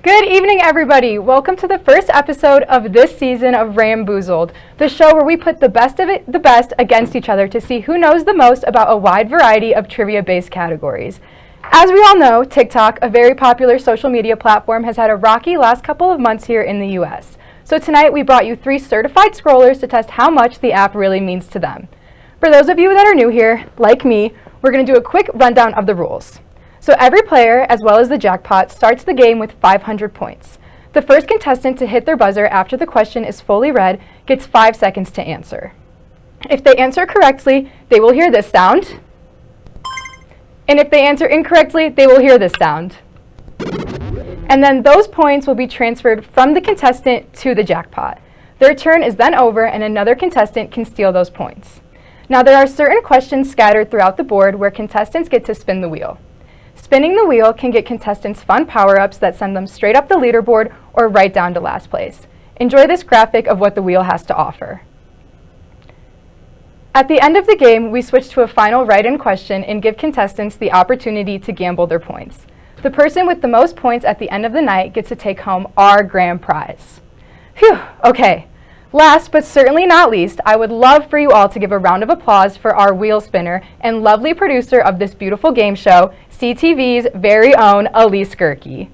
Good evening, everybody. Welcome to the first episode of this season of Ramboozled, the show where we put the best against each other to see who knows the most about a wide variety of trivia-based categories. As we all know, TikTok, a very popular social media platform, has had a rocky last couple of months here in the US. So tonight we brought you 3 certified scrollers to test how much the app really means to them. For those of you that are new here, like me, we're going to do a quick rundown of the rules. So every player, as well as the jackpot, starts the game with 500 points. The first contestant to hit their buzzer after the question is fully read gets 5 seconds to answer. If they answer correctly, they will hear this sound. And if they answer incorrectly, they will hear this sound. And then those points will be transferred from the contestant to the jackpot. Their turn is then over and another contestant can steal those points. Now there are certain questions scattered throughout the board where contestants get to spin the wheel. Spinning the wheel can get contestants fun power-ups that send them straight up the leaderboard or right down to last place. Enjoy this graphic of what the wheel has to offer. At the end of the game, we switch to a final write-in question and give contestants the opportunity to gamble their points. The person with the most points at the end of the night gets to take home our grand prize. Phew, okay. Last but certainly not least, I would love for you all to give a round of applause for our wheel spinner and lovely producer of this beautiful game show, CTV's very own Elise Gerke.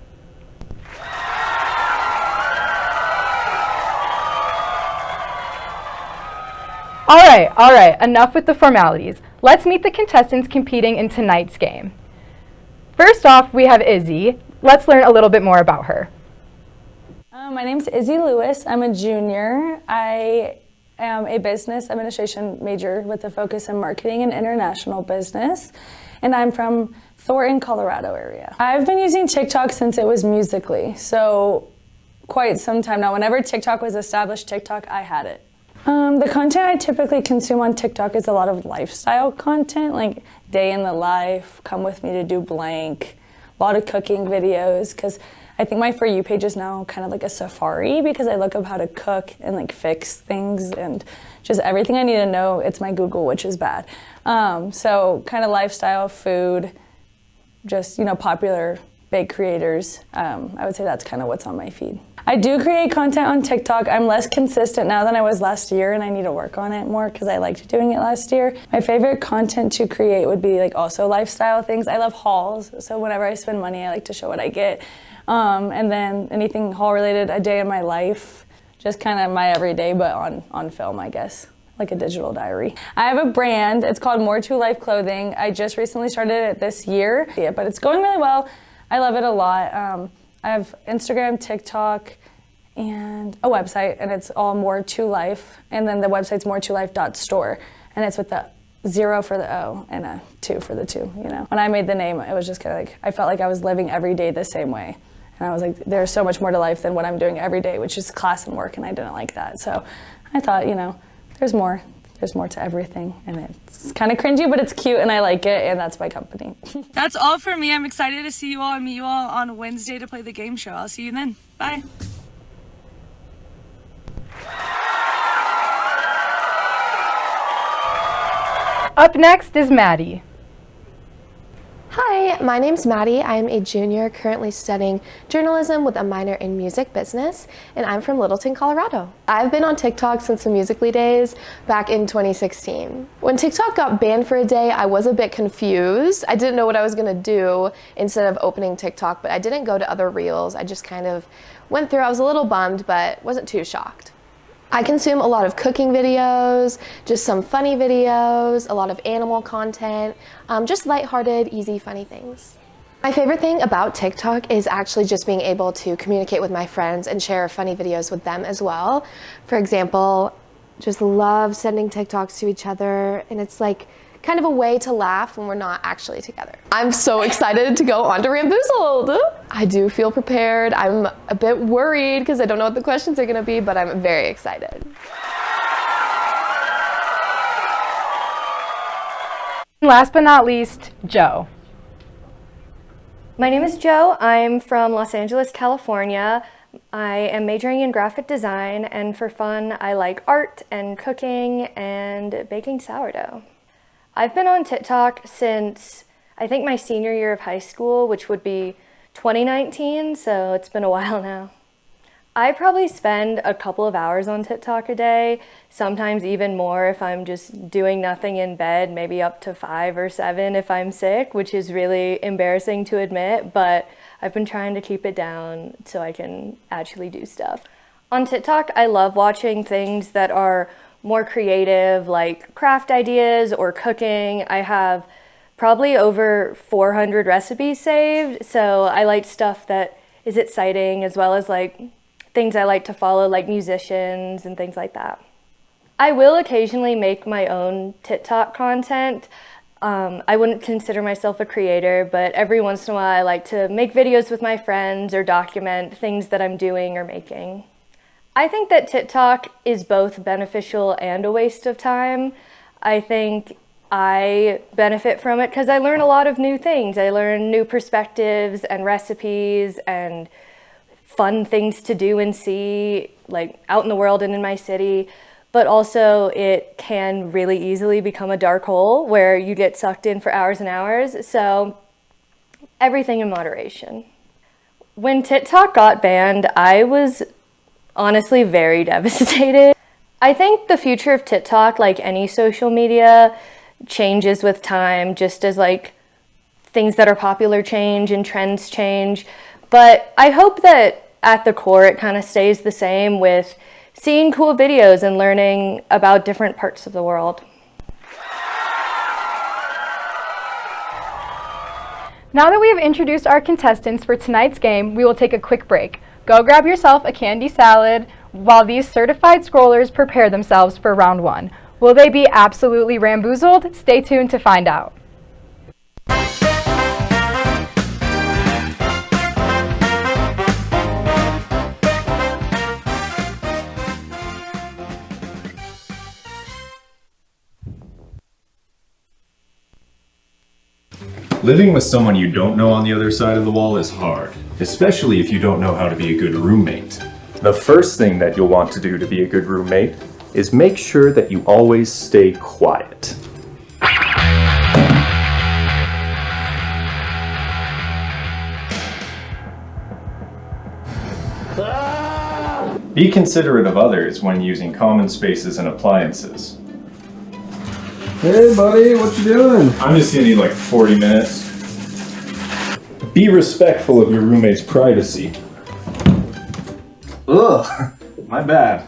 All right, enough with the formalities. Let's meet the contestants competing in tonight's game. First off, we have Izzy. Let's learn a little bit more about her. My name's Izzy Lewis. I'm a junior. I am a business administration major with a focus in marketing and international business, and I'm from Thornton, Colorado area. I've been using TikTok since it was Musical.ly, so quite some time now. Whenever TikTok was established, TikTok, I had it. The content I typically consume on TikTok is a lot of lifestyle content, like day in the life, come with me to do blank, a lot of cooking videos, because I think my For You page is now kind of like a safari because I look up how to cook and like fix things and just everything I need to know, it's my Google, which is bad. So kind of lifestyle, food, just, popular bake creators. I would say that's kind of what's on my feed. I do create content on TikTok. I'm less consistent now than I was last year, and I need to work on it more because I liked doing it last year. My favorite content to create would be like also lifestyle things. I love hauls, so whenever I spend money, I like to show what I get. And then anything haul related, a day in my life, just kind of my everyday, but on film, I guess, like a digital diary. I have a brand, it's called More to Life Clothing. I just recently started it this year, but it's going really well. I love it a lot. I have Instagram, TikTok, and a website, and it's all More to Life. And then the website's moretolife.store, and it's with the 0 for the O and a 2 for the 2, When I made the name, it was just kind of like, I felt like I was living every day the same way. And I was like, there's so much more to life than what I'm doing every day, which is class and work, and I didn't like that. So I thought, there's more. There's more to everything, and it's kind of cringy, but it's cute, and I like it, and that's my company. That's all for me. I'm excited to see you all and meet you all on Wednesday to play the game show. I'll see you then. Bye. Up next is Maddie. Hi, my name's Maddie. I'm a junior currently studying journalism with a minor in music business, and I'm from Littleton, Colorado. I've been on TikTok since the Musical.ly days back in 2016. When TikTok got banned for a day, I was a bit confused. I didn't know what I was gonna do instead of opening TikTok, but I didn't go to other reels. I just kind of went through. I was a little bummed, but wasn't too shocked. I consume a lot of cooking videos, just some funny videos, a lot of animal content, just lighthearted, easy, funny things. My favorite thing about TikTok is actually just being able to communicate with my friends and share funny videos with them as well. For example, just love sending TikToks to each other, and it's like kind of a way to laugh when we're not actually together. I'm so excited to go on to Ramboozled. I do feel prepared. I'm a bit worried because I don't know what the questions are gonna be, but I'm very excited. Last but not least, Joe. My name is Joe. I'm from Los Angeles, California. I am majoring in graphic design, and for fun, I like art and cooking and baking sourdough. I've been on TikTok since I think my senior year of high school, which would be 2019, so it's been a while now. I probably spend a couple of hours on TikTok a day, sometimes even more if I'm just doing nothing in bed, maybe up to 5 or 7 if I'm sick, which is really embarrassing to admit, but I've been trying to keep it down so I can actually do stuff. On TikTok, I love watching things that are more creative, like craft ideas or cooking. I have probably over 400 recipes saved, so I like stuff that is exciting as well as like things I like to follow, like musicians and things like that. I will occasionally make my own TikTok content. I wouldn't consider myself a creator, but every once in a while I like to make videos with my friends or document things that I'm doing or making. I think that TikTok is both beneficial and a waste of time. I think I benefit from it because I learn a lot of new things. I learn new perspectives and recipes and fun things to do and see, like out in the world and in my city. But also it can really easily become a dark hole where you get sucked in for hours and hours. So everything in moderation. When TikTok got banned, I was honestly very devastated. I think the future of TikTok, like any social media, changes with time, just as like things that are popular change and trends change. But I hope that at the core it kind of stays the same, with seeing cool videos and learning about different parts of the world. Now that we have introduced our contestants for tonight's game, we will take a quick break. Go grab yourself a candy salad while these certified scrollers prepare themselves for round 1. Will they be absolutely ramboozled? Stay tuned to find out. Living with someone you don't know on the other side of the wall is hard, especially if you don't know how to be a good roommate. The first thing that you'll want to do to be a good roommate is make sure that you always stay quiet. Be considerate of others when using common spaces and appliances. Hey buddy, what you doing? I'm just gonna need like 40 minutes. Be respectful of your roommate's privacy. Ugh, my bad.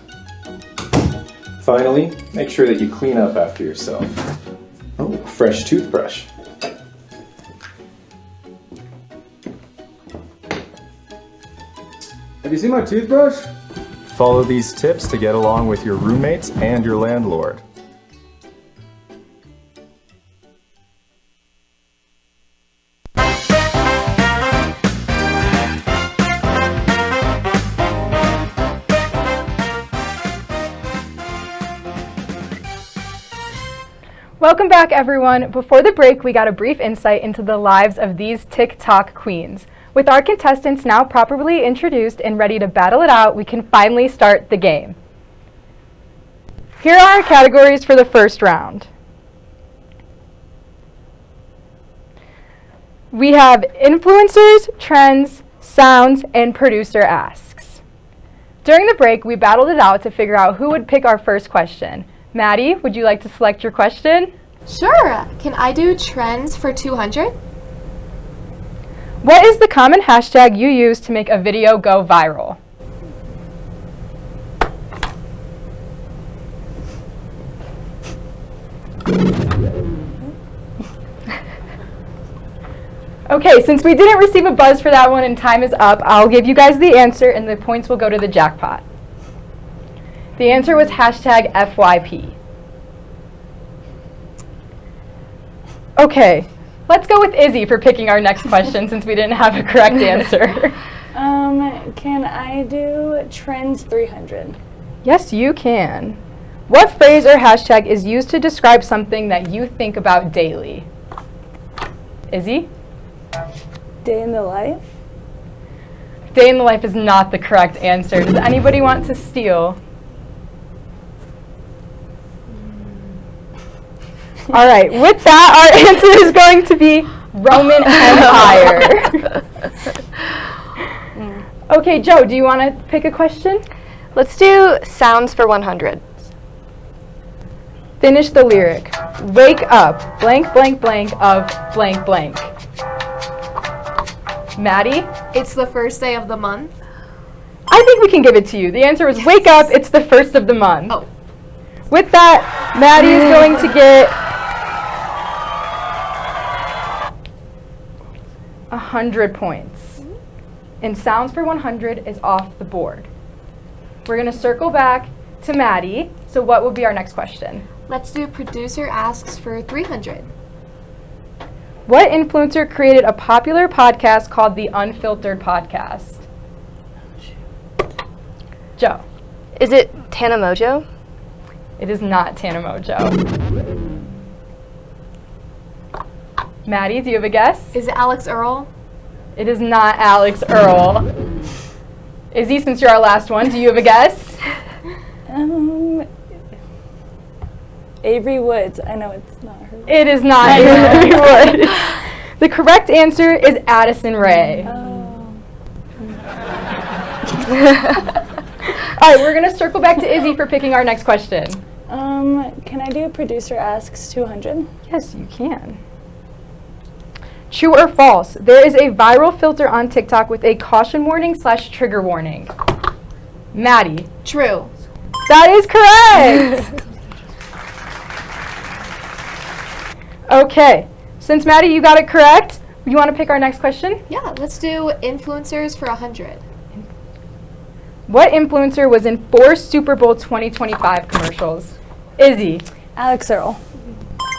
Finally, make sure that you clean up after yourself. Oh, fresh toothbrush. Have you seen my toothbrush? Follow these tips to get along with your roommates and your landlord. Welcome back, everyone. Before the break, we got a brief insight into the lives of these TikTok queens. With our contestants now properly introduced and ready to battle it out, we can finally start the game. Here are our categories for the first round. We have influencers, trends, sounds, and producer asks. During the break, we battled it out to figure out who would pick our first question. Maddie, would you like to select your question? Sure. Can I do trends for 200? What is the common hashtag you use to make a video go viral? Okay, since we didn't receive a buzz for that one and time is up, I'll give you guys the answer and the points will go to the jackpot. The answer was hashtag FYP. Okay, let's go with Izzy for picking our next question since we didn't have a correct answer. Can I do trends 300? Yes, you can. What phrase or hashtag is used to describe something that you think about daily? Izzy? Day in the life? Day in the life is not the correct answer. Does anybody want to steal? All right, with that, our answer is going to be Roman Empire. Okay, Joe, do you want to pick a question? Let's do sounds for 100. Finish the lyric. Wake up, blank, blank, blank of blank, blank. Maddie? It's the first day of the month. I think we can give it to you. The answer is wake up, it's the first of the month. Oh. With that, Maddie is going to get 100 points. And sounds for 100 is off the board. We're going to circle back to Maddie. So what will be our next question? Let's do producer asks for 300. What influencer created a popular podcast called The Unfiltered Podcast? Joe. Is it Tana Mojo? It is not Tana Mojo. Maddie, do you have a guess? Is it Alex Earl? It is not Alex Earl. Izzy, since you're our last one, do you have a guess? Avery Woods. I know it's not her. It is not Avery Woods. The correct answer is Addison Rae. Oh. All right, we're going to circle back to Izzy for picking our next question. Can I do producer asks 200? Yes, you can. True or false? There is a viral filter on TikTok with a caution warning / trigger warning. Maddie. True. That is correct. Okay. Since Maddie, you got it correct, you want to pick our next question? Yeah, let's do influencers for 100. What influencer was in 4 Super Bowl 2025 commercials? Izzy. Alex Earl.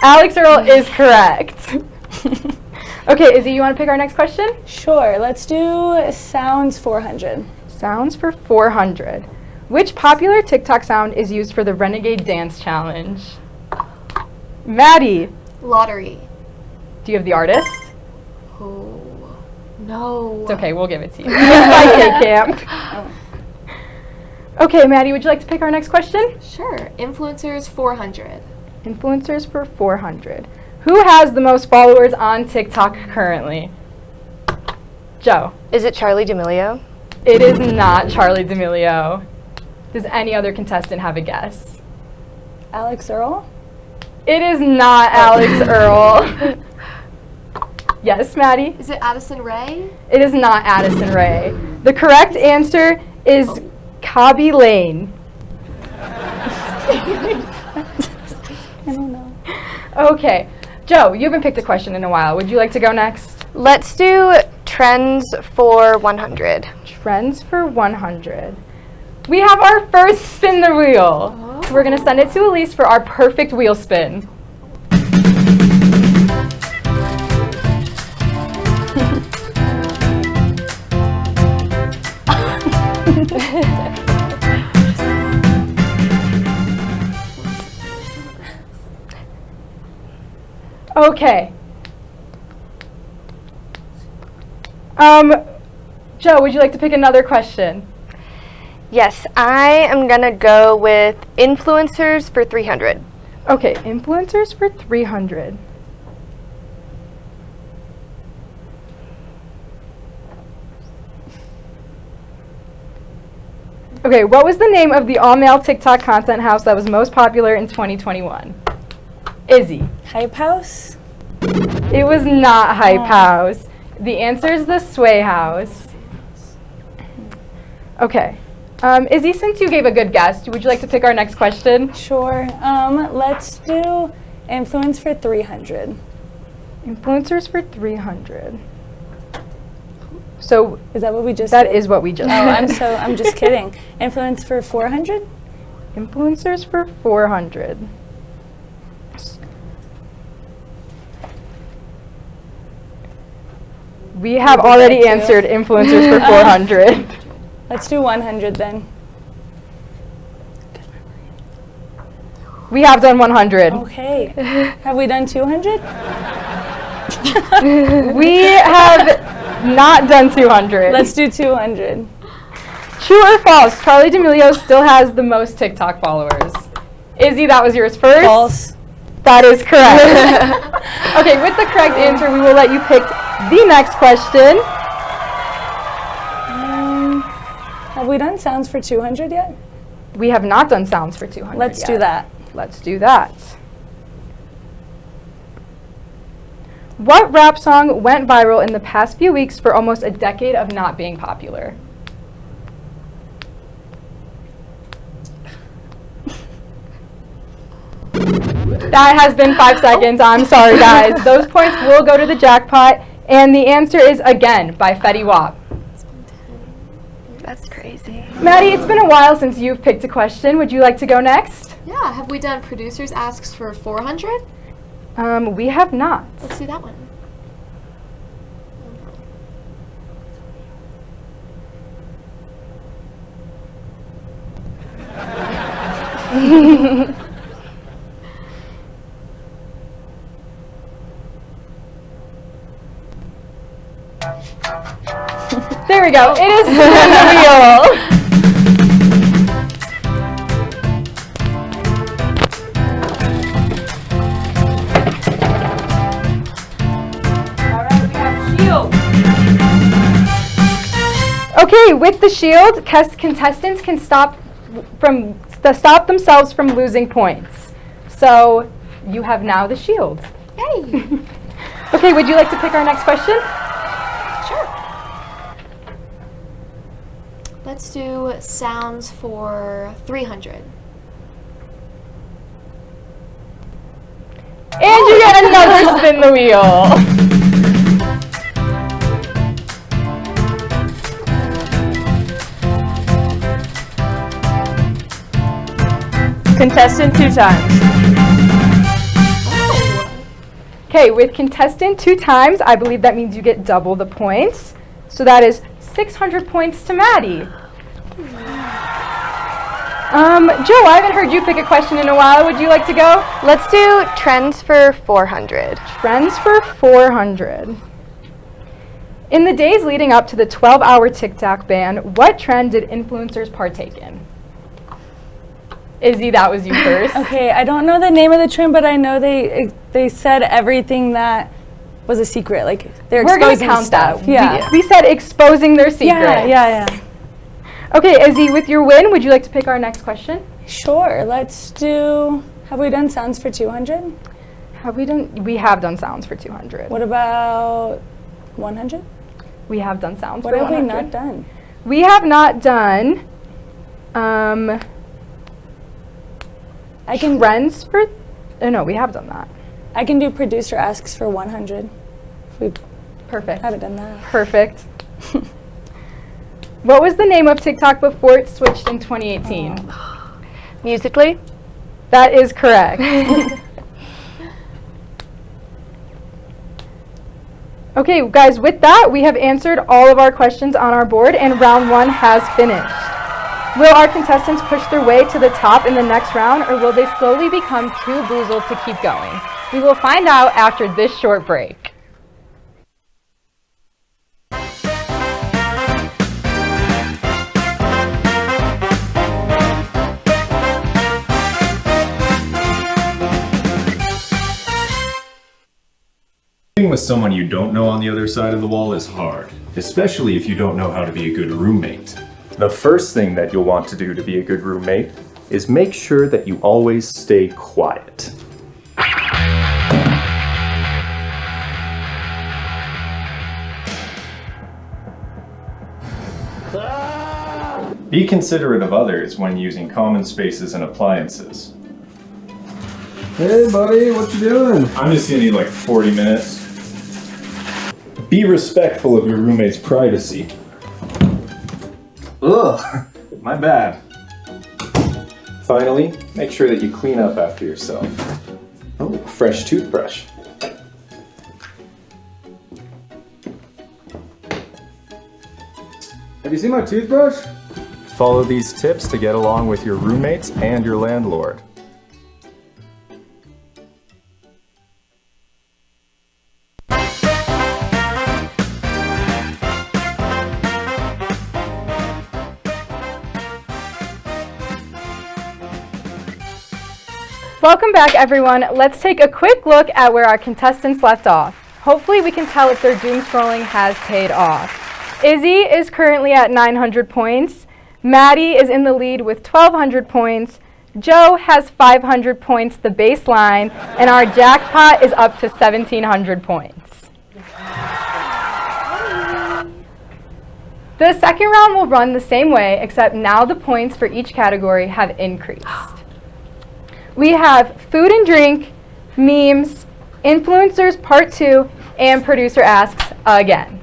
Alex Earl is correct. Okay, Izzy, you want to pick our next question? Sure. Let's do sounds 400. Sounds for 400. Which popular TikTok sound is used for the Renegade Dance Challenge? Maddie. Lottery. Do you have the artist? Oh, no. It's okay, we'll give it to you. Just like K-Camp. Okay, Maddie, would you like to pick our next question? Sure. Influencers 400. Influencers for 400. Who has the most followers on TikTok currently? Joe. Is it Charlie D'Amelio? It is not Charlie D'Amelio. Does any other contestant have a guess? Alex Earl? It is not Alex Earl. Yes, Maddie? Is it Addison Rae? It is not Addison Rae. The correct answer is Cobby Lane. I don't know. Okay. Joe, you haven't picked a question in a while. Would you like to go next? Let's do trends for 100. Trends for 100. We have our first spin the wheel. Oh. We're going to send it to Elise for our perfect wheel spin. Okay. Joe, would you like to pick another question? Yes, I am gonna go with influencers for 300. Okay, influencers for 300. Okay, what was the name of the all-male TikTok content house that was most popular in 2021? Izzy. Hype House? It was not Hype House. The answer is the Sway House. Okay. Izzy, since you gave a good guess, would you like to pick our next question? Sure. Let's do influence for 300. Influencers for 300. So Is that what we just that did? is what we just Oh, did. I'm just kidding. Influence for 400? Influencers for 400. We have Maybe already that too. answered influencers for 400. Let's do 100 then. We have done 100. Okay. Have we done 200? We have not done 200. Let's do 200. True or false? Charlie D'Amelio still has the most TikTok followers. Izzy, that was yours first. False. That is correct. Okay, with the correct answer, we will let you pick the next question. we done sounds for 200 yet? We have not done sounds for 200 Let's yet. do that. Let's do that. What rap song went viral in the past few weeks for almost a decade of not being popular? That has been 5 seconds. I'm sorry, guys. Those points will go to the jackpot. And the answer is Again by Fetty Wap. That's crazy. Maddie, it's been a while since you've picked a question. Would you like to go next? Yeah, have we done producers asks for 400? We have not. Let's do that one. There we go. It is spin the wheel. Okay, with the shield, contestants can stop themselves from losing points. So you have now the shield. Yay! Okay, would you like to pick our next question? Sure. Let's do sounds for 300. And you get another spin the wheel. Contestant 2 times. Oh. Okay, with contestant 2 times, I believe that means you get double the points. So that is 600 points to Maddie. Joe, I haven't heard you pick a question in a while. Would you like to go? Let's do trends for 400. Trends for 400. In the days leading up to the 12-hour TikTok ban, what trend did influencers partake in? Izzy, that was you first. Okay, I don't know the name of the trend, but I know they said everything that was a secret. Like they're We're gonna exposing count stuff. that. Yeah. We said exposing their secrets. Yeah. Okay, Izzy, with your win, would you like to pick our next question? Sure. Let's do. Have we done sounds for 200? Have we done? We have done sounds for 200. What about 100? We have done sounds What for have 100. we not done? We have not done I can trends for. Oh no, we have done that. I can do producer asks for 100. If we Perfect. haven't done that. Perfect. What was the name of TikTok before it switched in 2018? Musically? That is correct. Okay, guys, with that, we have answered all of our questions on our board, and round 1 has finished. Will our contestants push their way to the top in the next round, or will they slowly become too boozled to keep going? We will find out after this short break. Living with someone you don't know on the other side of the wall is hard, especially if you don't know how to be a good roommate. The first thing that you'll want to do to be a good roommate is make sure that you always stay quiet. Be considerate of others when using common spaces and appliances. Hey buddy, what you doing? I'm just gonna need like 40 minutes. Be respectful of your roommate's privacy. Ugh, my bad. Finally, make sure that you clean up after yourself. Oh, fresh toothbrush. Have you seen my toothbrush? Follow these tips to get along with your roommates and your landlord. Welcome back, everyone. Let's take a quick look at where our contestants left off. Hopefully we can tell if their doom scrolling has paid off. Izzy is currently at 900 points. Maddie is in the lead with 1,200 points. Joe has 500 points, the baseline, and our jackpot is up to 1,700 points. The second round will run the same way, except now the points for each category have increased. We have food and drink, memes, influencers part 2, and producer asks again.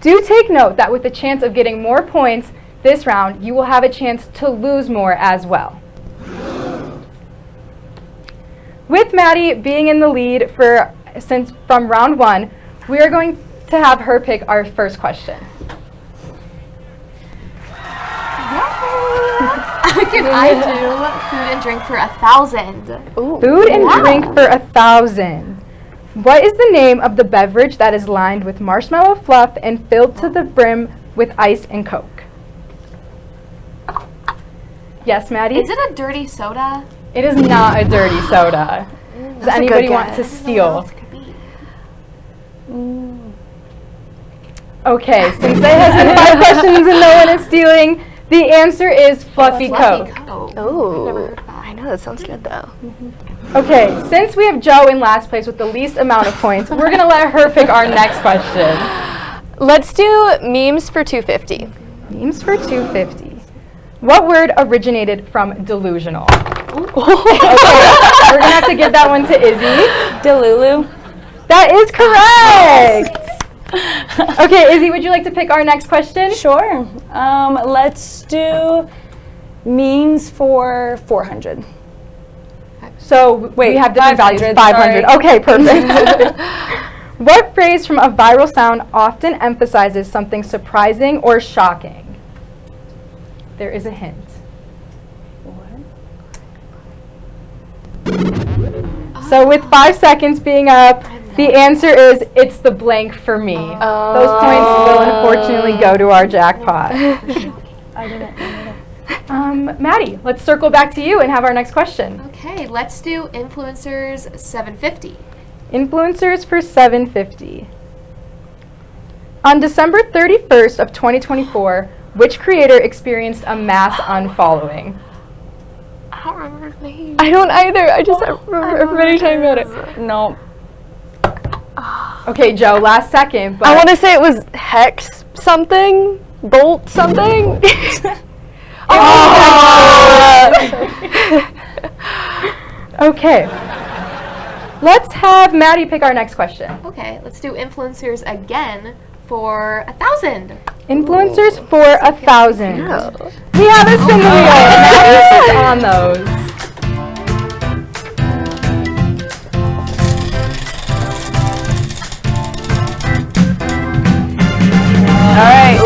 Do take note that with the chance of getting more points this round, you will have a chance to lose more as well. With Maddie being in the lead from round 1, we are going to have her pick our first question. Can I do food and drink for 1,000? Food and drink for 1,000. What is the name of the beverage that is lined with marshmallow fluff and filled to the brim with ice and Coke? Yes, Maddie? Is it a dirty soda? It is not a dirty soda. Does anybody want to steal? Okay, since there has been 5 questions and no one is stealing, the answer is Fluffy Coke. Oh, I know, that sounds good though. Okay, since we have Joe in last place with the least amount of points, we're going to let her pick our next question. Let's do memes for 250. Memes for 250. What word originated from delusional? Okay, we're going to have to give that one to Izzy. Delulu. That is correct! Okay, Izzy, would you like to pick our next question? Sure. Let's do memes for 400. So we have different values. 500. Sorry. Okay, perfect. What phrase from a viral sound often emphasizes something surprising or shocking? There is a hint. So with 5 seconds being up, the answer is it's the blank for me. Those points will unfortunately go to our jackpot. Maddie, let's circle back to you and have our next question. Okay, let's do influencers 750. Influencers for 750. On December 31st of 2024, which creator experienced a mass unfollowing? I don't remember his name. I don't either. I just remember everybody talking about it. No. Okay, Joe, last second. But I want to say it was Hex something, Bolt something. Okay. Let's have Maddie pick our next question. Okay, let's do influencers again for 1,000. Influencers for 1,000. We have a spin the wheel. Maddie is on those. All right.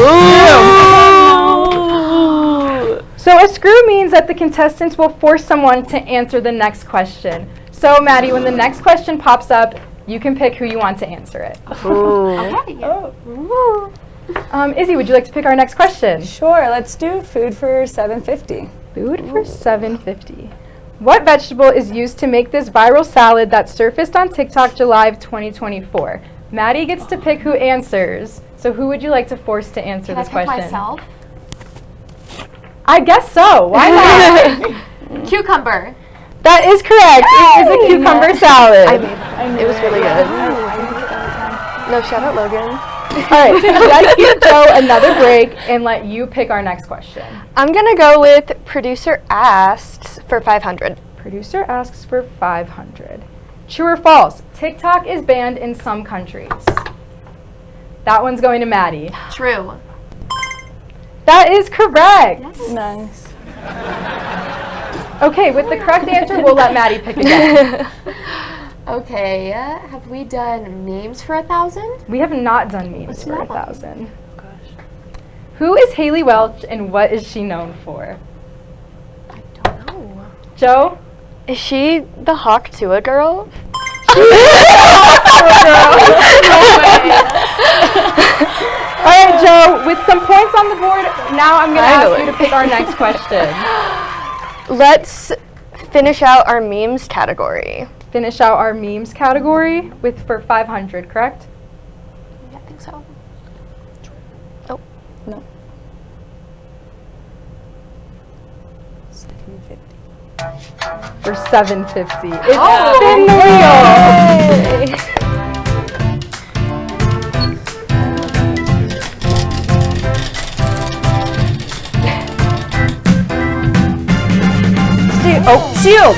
So a screw means that the contestants will force someone to answer the next question. So Maddie, when the next question pops up, you can pick who you want to answer it. Izzy, would you like to pick our next question? Sure. Let's do food for 750. Food for 750. What vegetable is used to make this viral salad that surfaced on TikTok July of 2024? Maddie gets to pick who answers. So who would you like to force to answer this question? Can I pick myself? I guess so. Why not? Cucumber. That is correct. It is a cucumber salad. It was really good. No, shout out Logan. All right, let's give Joe another break and let you pick our next question. I'm going to go with producer asks for 500. Producer asks for 500. True or false? TikTok is banned in some countries. That one's going to Maddie. True. That is correct. Yes. Nice. Okay, with the correct answer, we'll let Maddie pick again. Okay, have we done memes for 1,000? We have not done memes Let's for do that one. 1,000. Who is Haley Welch and what is she known for? I don't know. Joe? Is she the Hawk Tua girl? All right, Joe, with some points on the board, now I'm going to ask you to pick our next question. Let's finish out our memes category. Finish out our memes category for 500, correct? Yeah, I think so. Oh. No. for $7.50. It's spin the wheel. Shield.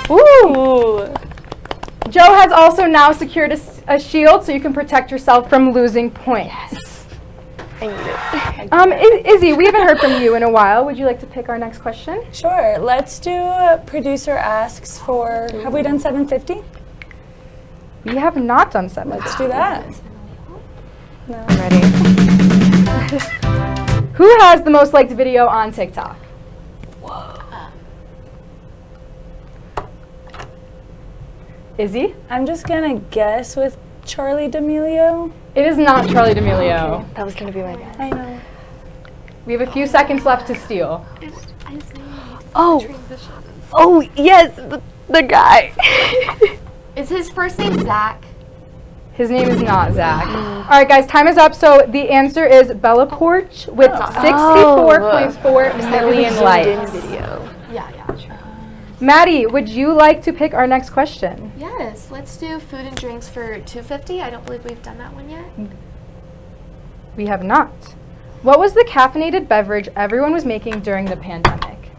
Ooh. Joe has also now secured a shield so you can protect yourself from losing points. Yes. I need it. Izzy, we haven't heard from you in a while. Would you like to pick our next question? Sure. Let's do producer asks for. Have we done 750? We have not done 7. Let's do that. No. I'm ready. Who has the most liked video on TikTok? Izzy? I'm just gonna guess with Charlie D'Amelio. It is not Charlie D'Amelio. That was going to be my guess. I know. We have a few seconds left to steal. Oh, yes, the guy. Is his first name Zach? His name is not Zach. All right, guys, time is up. So the answer is Bella Porch with 64.4 million likes. Video. Yeah, true. Maddie, would you like to pick our next question? Yes, let's do food and drinks for $2.50. I don't believe we've done that one yet. We have not. What was the caffeinated beverage everyone was making during the pandemic?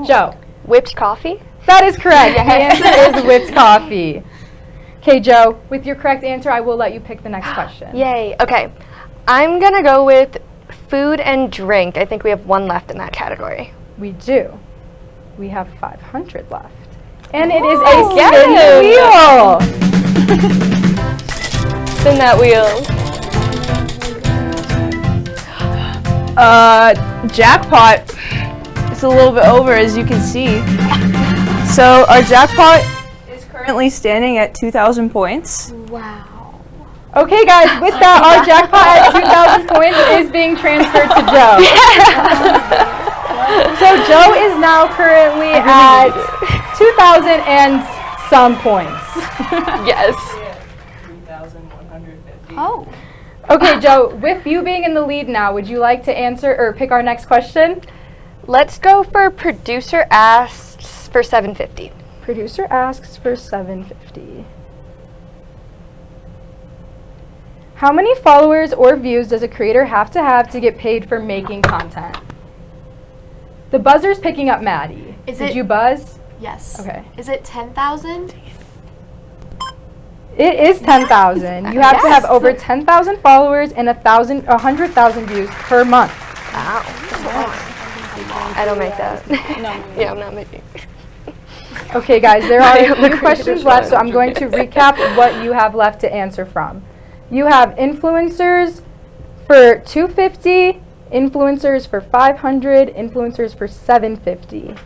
Joe. Whipped coffee? That is correct. The answer is whipped coffee. Okay, Joe, with your correct answer, I will let you pick the next question. Yay. Okay. I'm going to go with food and drink. I think we have one left in that category. We do. We have 500 left. And it is a spin the wheel. Spin that wheel. Jackpot. It's a little bit over, as you can see. So our jackpot is currently standing at 2,000 points. Wow. Okay, guys, with that, our jackpot at 2,000 points is being transferred to Joe. So Joe is now currently at 2,000 and some points. Yes. 3,150. Oh. Okay, Joe, with you being in the lead now, would you like to answer or pick our next question? Let's go for producer asks for $7.50. Producer asks for $7.50. How many followers or views does a creator have to get paid for making content? The buzzer's picking up Maddie. Did you buzz? Yes. Okay. Is it 10,000? It is 10,000. You have to have over 10,000 followers and 100,000 views per month. Wow. That's a lot. I don't make that. No. Yeah, I'm not making. Okay, guys, there are a few questions left, so I'm going to recap what you have left to answer from. You have influencers for $2.50, influencers for $500, influencers for $7.50.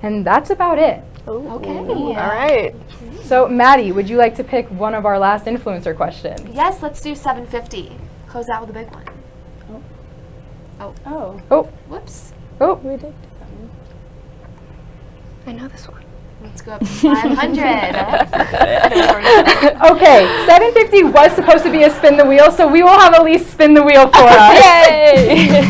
And that's about it. Okay. All right. So, Maddie, would you like to pick one of our last influencer questions? Yes, let's do $7.50. Close out with a big one. Oh. Oh, Whoops. oh. We did. I know this one. Let's go up to 500. Okay, $7.50 was supposed to be a spin the wheel, so we will have Elise spin the wheel for us. Yay!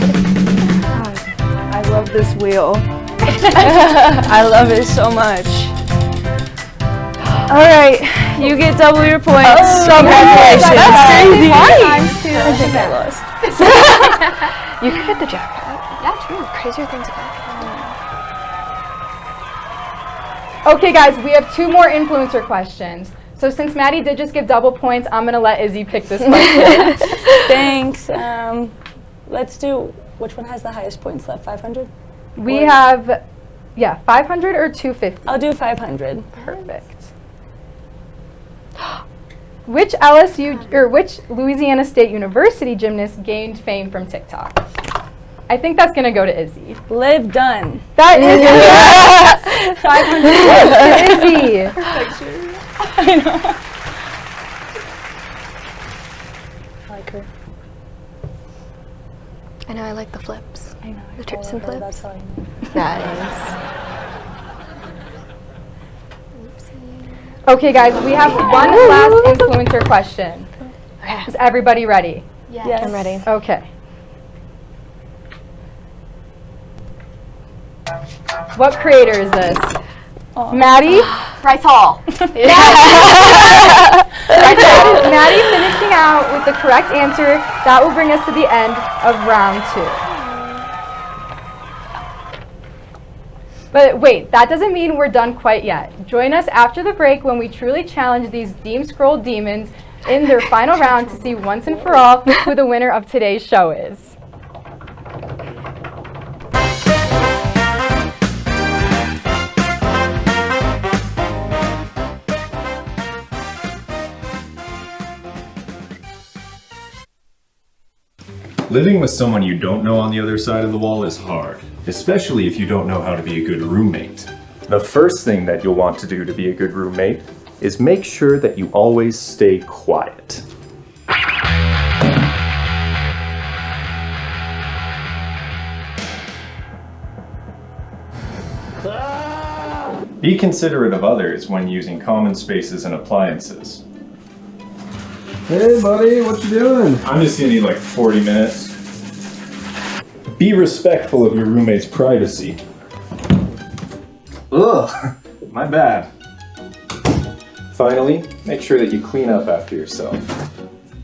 I love this wheel. I love it so much. All right, you get double your points. Congratulations. That's crazy. I think I lost. You can get the jackpot. Yeah, true. Crazier things have happened. Okay, guys, we have 2 more influencer questions. So since Maddie did just give double points, I'm going to let Izzy pick this question. Thanks. Let's do. Which one has the highest points left? 500. We have, 500 or 250. I'll do 500. Perfect. Which which Louisiana State University gymnast gained fame from TikTok? I think that's going to go to Izzy. Live done. That is 500 points to Izzy. I know. I like her. I know I like the flips. I know. The trips and flips. That's all I know. Nice. Okay, guys, we have one last influencer question. Is everybody ready? Yes. I'm ready. Okay. What creator is this? Maddie? Bryce Hall. Maddie finishing out with the correct answer. That will bring us to the end of round 2. But wait, that doesn't mean we're done quite yet. Join us after the break when we truly challenge these Deem Scroll demons in their final round to see once and for all who the winner of today's show is. Living with someone you don't know on the other side of the wall is hard, especially if you don't know how to be a good roommate. The first thing that you'll want to do to be a good roommate is make sure that you always stay quiet. Be considerate of others when using common spaces and appliances. Hey buddy, what you doing? I'm just gonna need like 40 minutes. Be respectful of your roommate's privacy. Ugh, my bad. Finally, make sure that you clean up after yourself.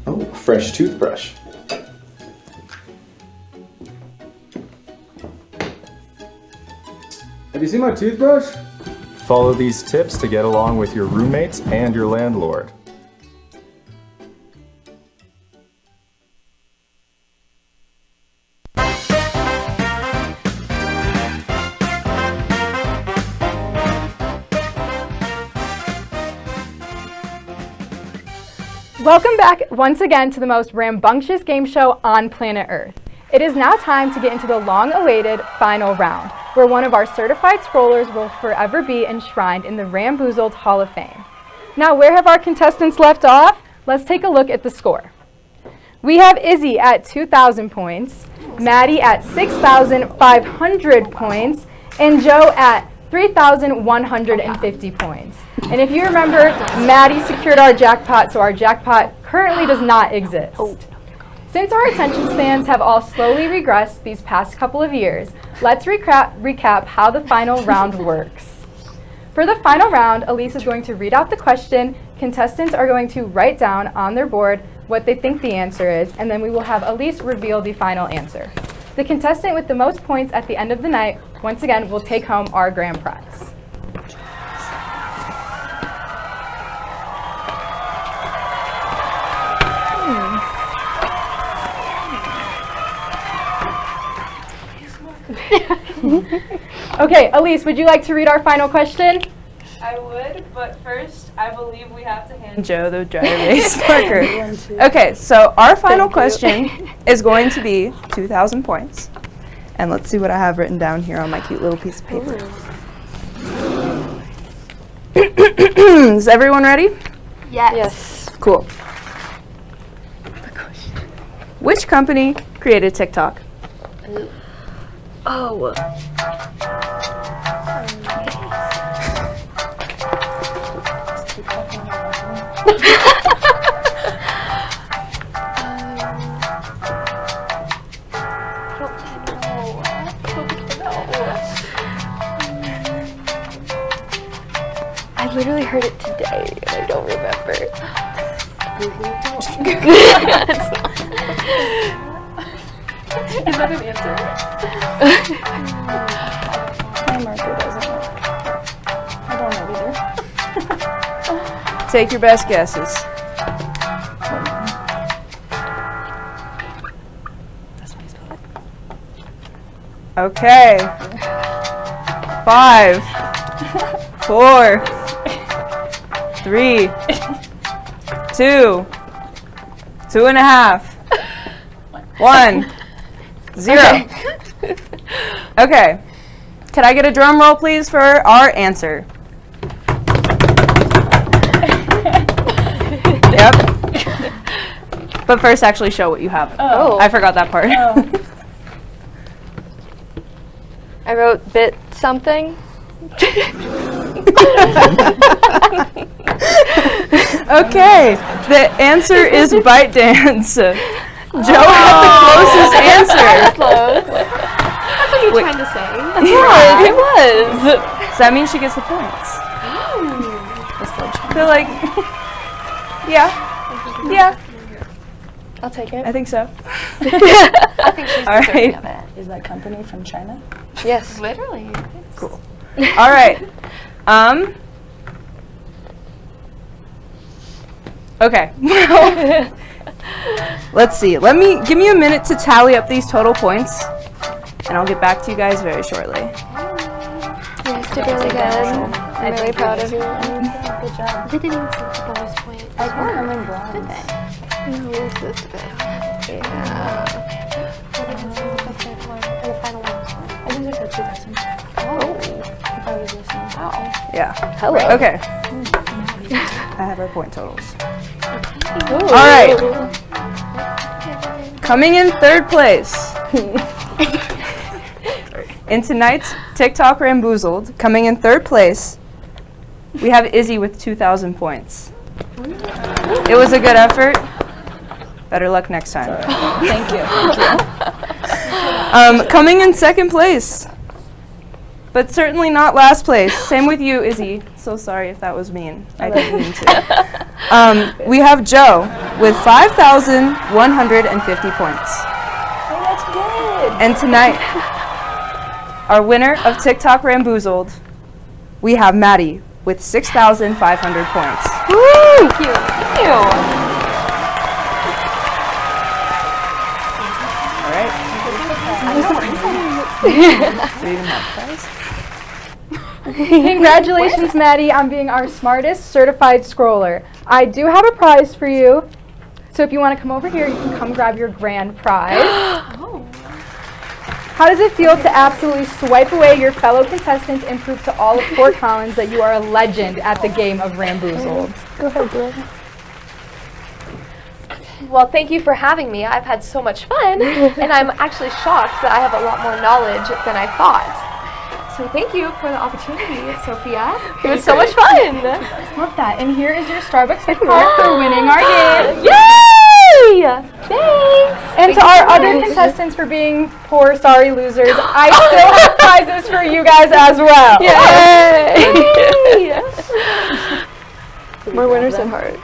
Oh, fresh toothbrush. Have you seen my toothbrush? Follow these tips to get along with your roommates and your landlord. Welcome back once again to the most rambunctious game show on planet Earth. It is now time to get into the long-awaited final round, where one of our certified scrollers will forever be enshrined in the Ramboozled Hall of Fame. Now, where have our contestants left off? Let's take a look at the score. We have Izzy at 2,000 points, Maddie at 6,500 points, and Joe at 3,150 points. And if you remember, Maddie secured our jackpot, so our jackpot currently does not exist. Since our attention spans have all slowly regressed these past couple of years, let's recap how the final round works. For the final round, Elise is going to read out the question, contestants are going to write down on their board what they think the answer is, and then we will have Elise reveal the final answer. The contestant with the most points at the end of the night, once again, will take home our grand prize. Okay, Elise, would you like to read our final question? I would, but first, I believe we have to hand Joe the dry erase marker. Okay, so our final question is going to be 2,000 points. And let's see what I have written down here on my cute little piece of paper. Is everyone ready? Yes. Cool. Which company created TikTok? Oh. I literally heard it today and I don't remember. Is that an answer? My marker doesn't work. I don't know either. Take your best guesses. Okay. 5, 4, 3, 2, 2.5, 1, 0. Okay. Can I get a drum roll, please, for our answer? Yep. But first, actually show what you have. Oh. I forgot that part. Oh. I wrote bit something. Okay, the answer is Bite Dance. Joe had the closest answer. Close. That's what you're trying to say. Yeah. It was. that mean she gets the points? They're like, yeah, I'll take it. I think so. I think she's All deserving right. of it. Is that company from China? Yes. Literally. Cool. All right. Okay. Let's see. Give me a minute to tally up these total points, and I'll get back to you guys very shortly. You guys did really good. I'm really proud of you. Good job. They didn't even take the bonus point. I think I'm in bronze. Did they? No, it's this bit. Yeah. They didn't say what the third one or the final one was. I think there's a 2,000. If I was listening. Yeah. Hello. Okay. I have our point totals. All right. Coming in third place in tonight's TikTok Ramboozled, coming in third place, we have Izzy with 2,000 points. It was a good effort. Better luck next time. Thank you. Coming in second place, but certainly not last place. Same with you, Izzy. So sorry if that was mean. I didn't mean to. We have Joe with 5,150 points. Hey, that's good. And tonight, our winner of TikTok Ramboozled, we have Maddie with 6,500 points. Woo! Thank you. All right. Do we even have prize? Congratulations, Maddie, on being our smartest certified scroller. I do have a prize for you. So if you want to come over here, you can come grab your grand prize. How does it feel to absolutely swipe away your fellow contestants and prove to all of Fort Collins that you are a legend at the game of Ramboozled? Go ahead, Blue. Well, thank you for having me. I've had so much fun, and I'm actually shocked that I have a lot more knowledge than I thought. So thank you for the opportunity, Sophia. It was so much fun. Love that. And here is your Starbucks gift card for winning our game. Yay! Thanks. And to our other contestants for being poor, sorry losers, I still have prizes for you guys as well. Yay! More winners at heart.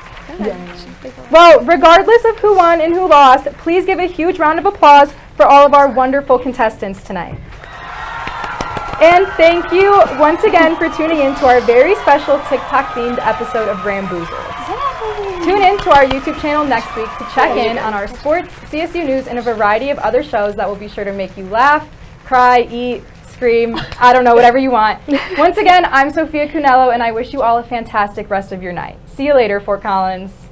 Well, regardless of who won and who lost, please give a huge round of applause for all of our wonderful contestants tonight. And thank you once again for tuning in to our very special TikTok-themed episode of Ramboozled. Tune in to our YouTube channel next week to check in on our sports, CSU news, and a variety of other shows that will be sure to make you laugh, cry, eat, scream, I don't know, whatever you want. Once again, I'm Sophia Cunello, and I wish you all a fantastic rest of your night. See you later, Fort Collins.